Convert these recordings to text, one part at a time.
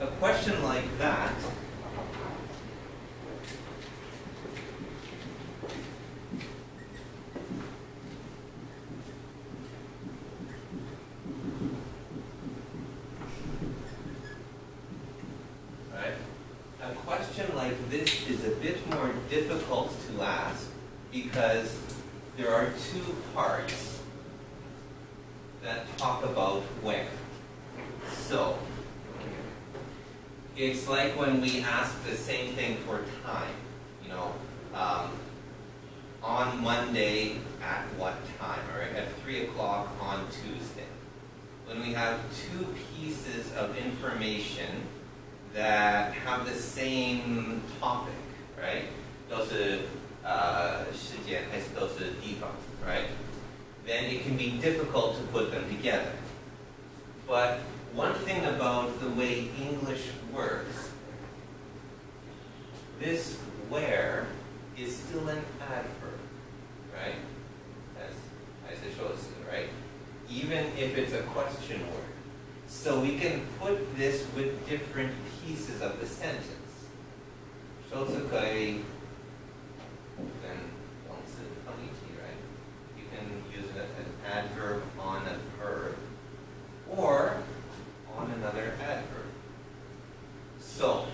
a question like that this is a bit more difficult to ask because there are two parts that talk about where. So, it's like when we ask the same thing for time, you know, on Monday at what time, or at 3 o'clock on Tuesday. When we have two pieces of information that have the same topic, right? 都是时间还是都是地方, right? Then it can be difficult to put them together. But one thing about the way English works, this where is still an adverb, right? As it shows, right? Even if it's a question word. So we can put this with different pieces of the sentence. 说是可以跟动词放一起, right? You can use it as an adverb on a verb or on another adverb. So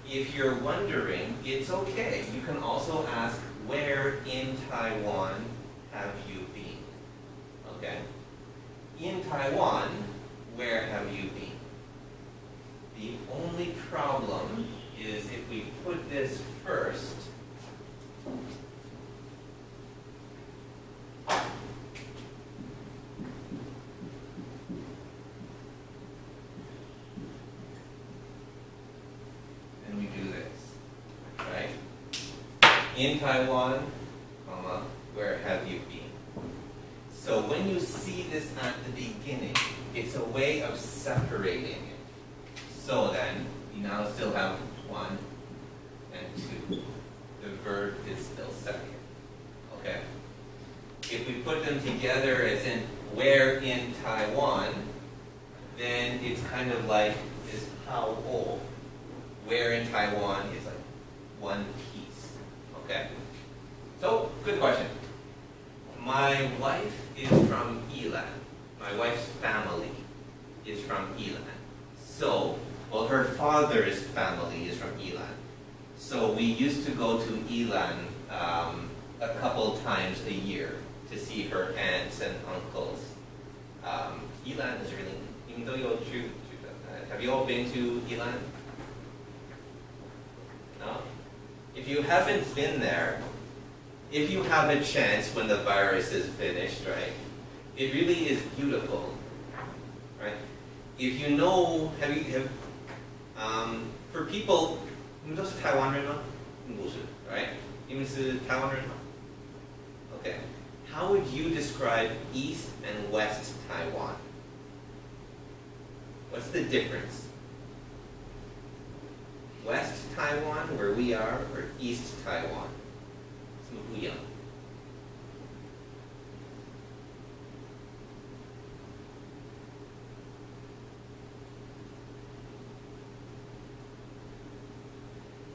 if you're wondering, it's okay. You can also ask, where in Taiwan have you been? Okay? In Taiwan, where have you been? The only problem is if we put this first, and we do this, right? In Taiwan, comma, where have you been? So when you see this at the beginning, it's a way of separating it. So then, you now still have 1 and 2. The verb is still second. Okay? If we put them together as in where in Taiwan, then it's kind of like is how old. Where in Taiwan is like one piece. Okay? So, good question. My wife is from Yilan. My wife's family is from Yilan. So, well, her father's family is from Yilan. So we used to go to Yilan a couple times a year to see her aunts and uncles. Yilan is really, even though you have you all been to Yilan? No? If you haven't been there, if you have a chance when the virus is finished, right, it really is beautiful, right? If you know, for people, 你们都是台湾人吗？不是, right? 你们是台湾人吗? Okay. How would you describe East and West Taiwan? What's the difference? West Taiwan, where we are, or East Taiwan? 什么不一样?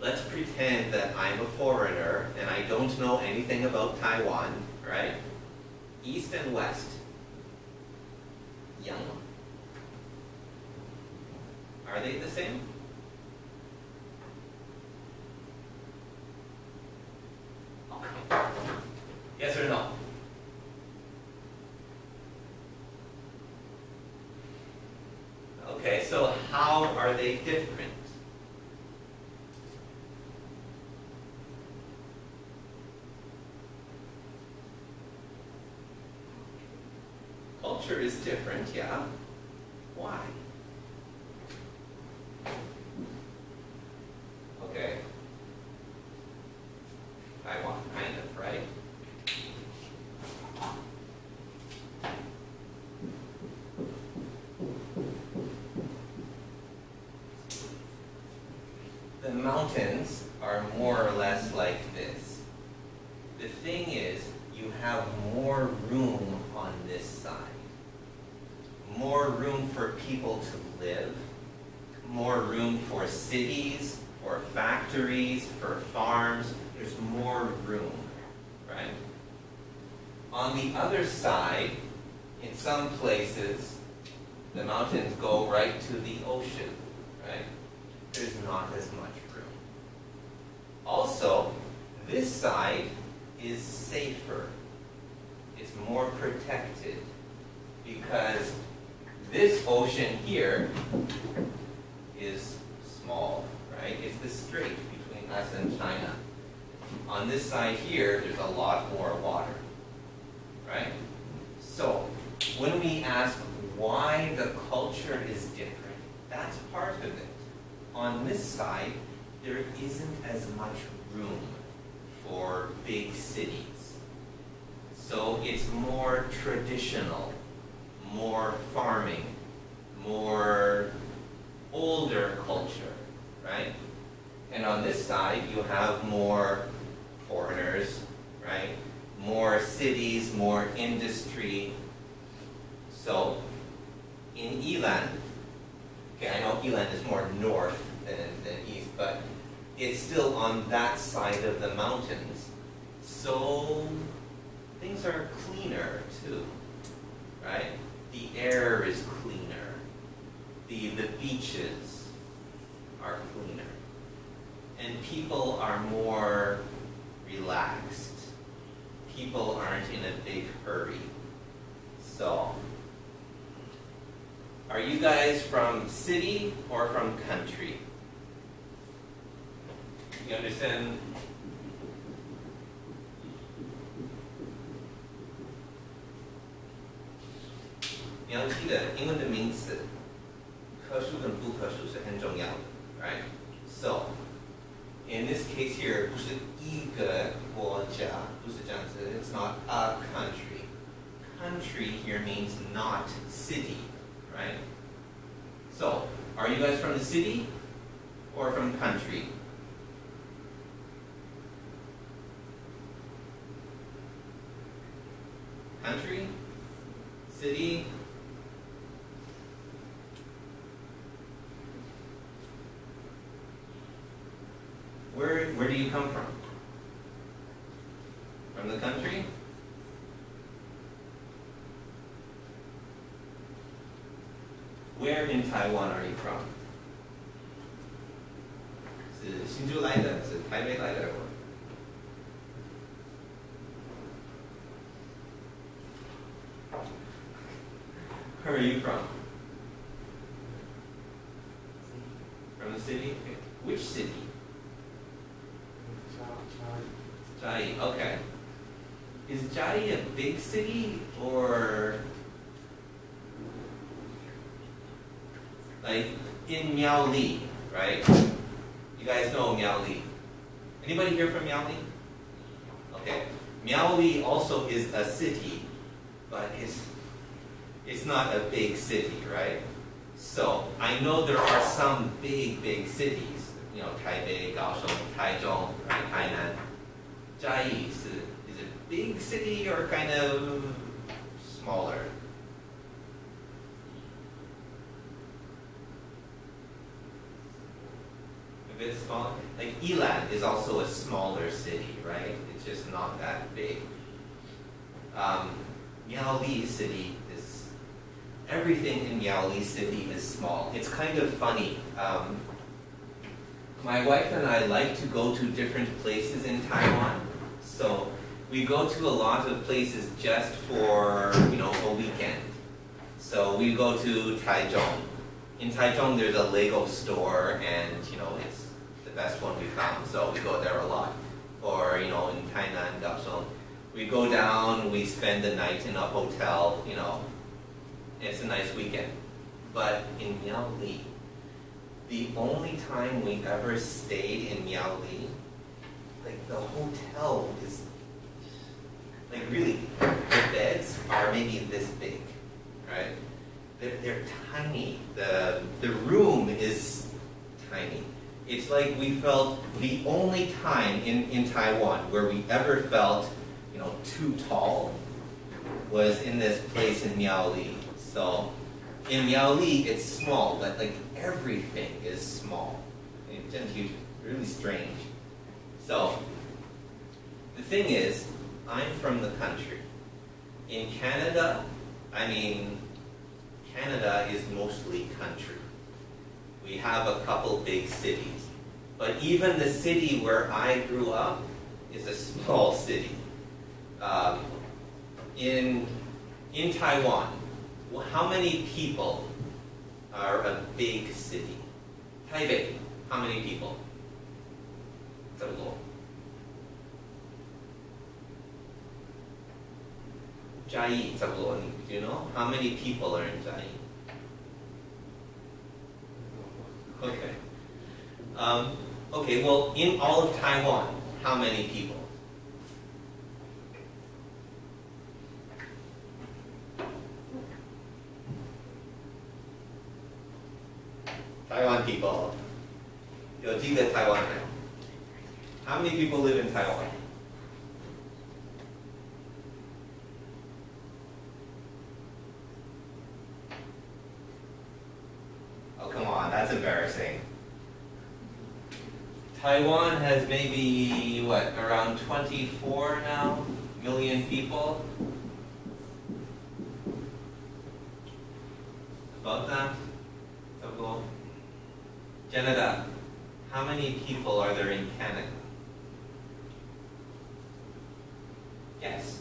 Let's pretend that I'm a foreigner and I don't know anything about Taiwan, right? East and West. Yang. Are they the same? Okay. Yes or no? Okay, so how are they different? Culture is different, yeah. Why? Okay. Taiwan, kind of, right? The mountains are more or less like this. The thing is, you have more room on this side. More room for people to live, more room for cities, for factories, for farms. There's more room, right? On the other side, in some places, the mountains go right to the ocean, right? There's not as much room. Also, this side is safer. It's more protected because this ocean here is small, right? It's the strait between us and China. On this side here, there's a lot more water, right? So, when we ask why the culture is different, that's part of it. On this side, there isn't as much room for big cities. So it's more traditional, more farming, more older culture, right? And on this side, you have more foreigners, right? More cities, more industry. So in Yilan, okay, I know Yilan is more north than east, but it's still on that side of the mountains. So things are cleaner too, right? The air is cleaner. The beaches are cleaner. And people are more relaxed. People aren't in a big hurry. So, are you guys from city or from country? You understand?你要记得英文的名词，可数跟不可数是很重要的 right? So, in this case here, 不是一个国家，不是这样子. It's not a country. Country here means not city, right? So, are you guys from the city or from country? Country? City? Where do you come from? From the country? Where in Taiwan are you from? 是新竹来的，是台北来的。Where are you from? From the city? Okay. Which city? Chiayi, okay. Is Chiayi a big city or like in Miaoli, right? You guys know Miaoli. Anybody here from Miaoli? Okay. Miaoli also is a city, but it's not a big city, right? So I know there are some big cities, you know, Taipei, Kaohsiung, Taichung, right, Hainan. Chiayi is it big city or kind of smaller? A bit smaller. Like Yilan is also a smaller city, right? It's just not that big. Miaoli city is, everything in Miaoli city is small. It's kind of funny. My wife and I like to go to different places in Taiwan. So we go to a lot of places just for, you know, a weekend. So we go to Taichung. In Taichung there's a Lego store and, you know, it's the best one we found. So we go there a lot. Or, you know, in Hainan, Kaohsiung, we go down, we spend the night in a hotel, you know. It's a nice weekend. But in Miaoli, the only time we ever stayed in Miaoli, like the hotel is, like really, the beds are maybe this big, right? They're tiny. The room is tiny. It's like we felt the only time in Taiwan where we ever felt, you know, too tall was in this place in Miaoli. So in Miaoli, it's small, but like everything is small. It's really strange. So, the thing is, I'm from the country. In Canada, Canada is mostly country. We have a couple big cities. But even the city where I grew up is a small city. In Taiwan, how many people are a big city? Taipei, how many people? 差不多。嘉义差不多。Do you know how many people are in 嘉义? Okay. Okay, well, in all of Taiwan, how many people? Taiwan people. 有几个台湾人? How many people live in Taiwan? Oh, come on, that's embarrassing. Taiwan has maybe, what, around 24 now million people? About that? Canada, how many people are there in Canada? Yes.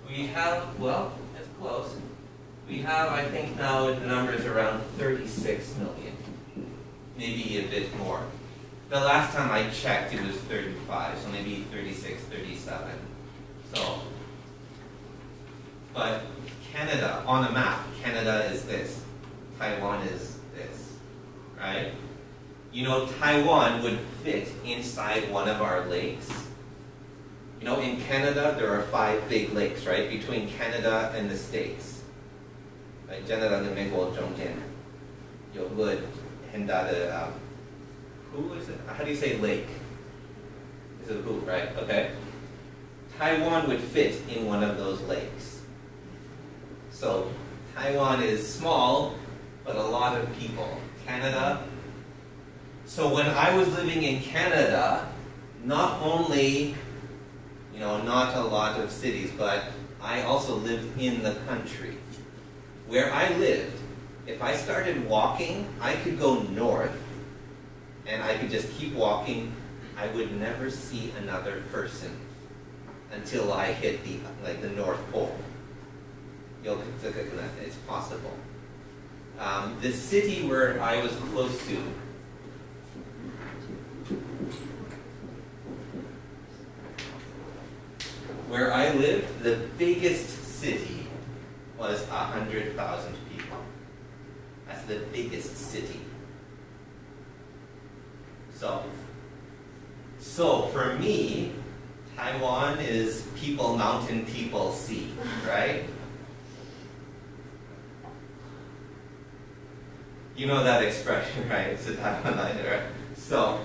We have, well, it's close. We have, I think now the number is around 36 million. Maybe a bit more. The last time I checked it was 35, so maybe 36, 37. So, but Canada, on a map, Canada is this. Taiwan is this, right? You know, Taiwan would fit inside one of our lakes. You know, in Canada, there are 5 big lakes, right? Between Canada and the States. Right? Canada 跟美国中间有个很大的 who is it? How do you say lake? Is it who, right? Okay. Taiwan would fit in one of those lakes. So Taiwan is small, but a lot of people. Canada. So when I was living in Canada, not only, you know, not a lot of cities, but I also lived in the country. Where I lived, if I started walking, I could go north, and I could just keep walking. I would never see another person until I hit the North Pole. It's possible. The city where I was close to, where I lived, the biggest city was 100,000 people. That's the biggest city. So for me, Taiwan is people mountain, people sea, right? You know that expression, right? It's a Taiwanite, right? So,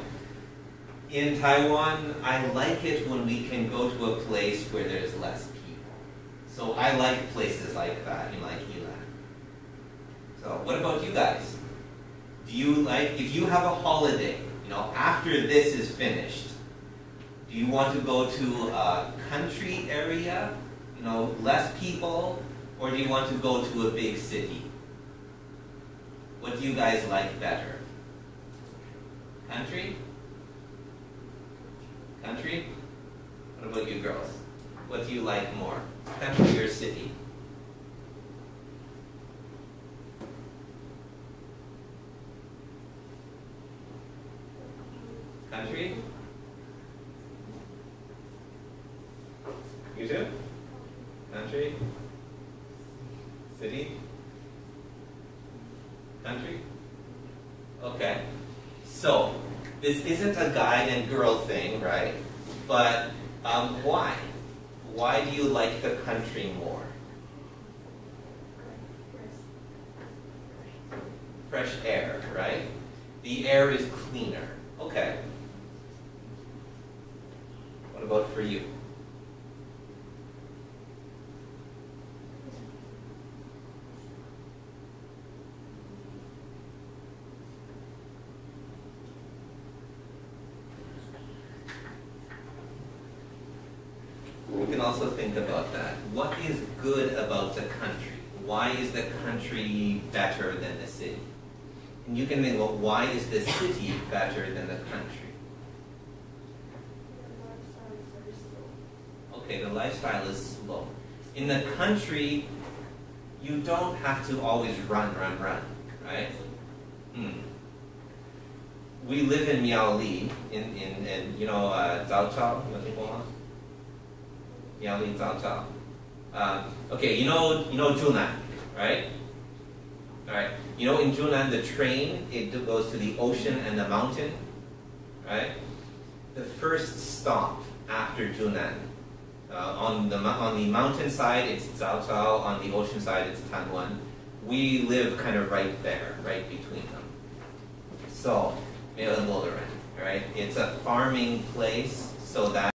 in Taiwan, I like it when we can go to a place where there's less people. So I like places like that, you like Ilan. So what about you guys? Do you like, if you have a holiday, you know, after this is finished, do you want to go to a country area, you know, less people, or do you want to go to a big city? What do you guys like better? Country? Country? What about you girls? What do you like more? Country or city? Country? You too? Country? City? Country? Okay. So, this isn't a guy and girl thing, right? But why? Why do you like the country more? Fresh air, right? The air is cleaner. Okay. What about for you? also think about that. What is good about the country? Why is the country better than the city? And you can think, well, why is the city better than the country? Okay, the lifestyle is slow. In the country, you don't have to always run, right? We live in Miaoli, in you know, Zhao Chao, you know people吗? Miaoli, Zhao Chao. Okay, you know Zhunan, right? Alright, you know in Zhunan the train, it goes to the ocean and the mountain, right? The first stop after Zhunan, on the mountain side it's Zhao Chao, on the ocean side it's Tanwan. We live kind of right there, right between them. So, right? It's a farming place, so that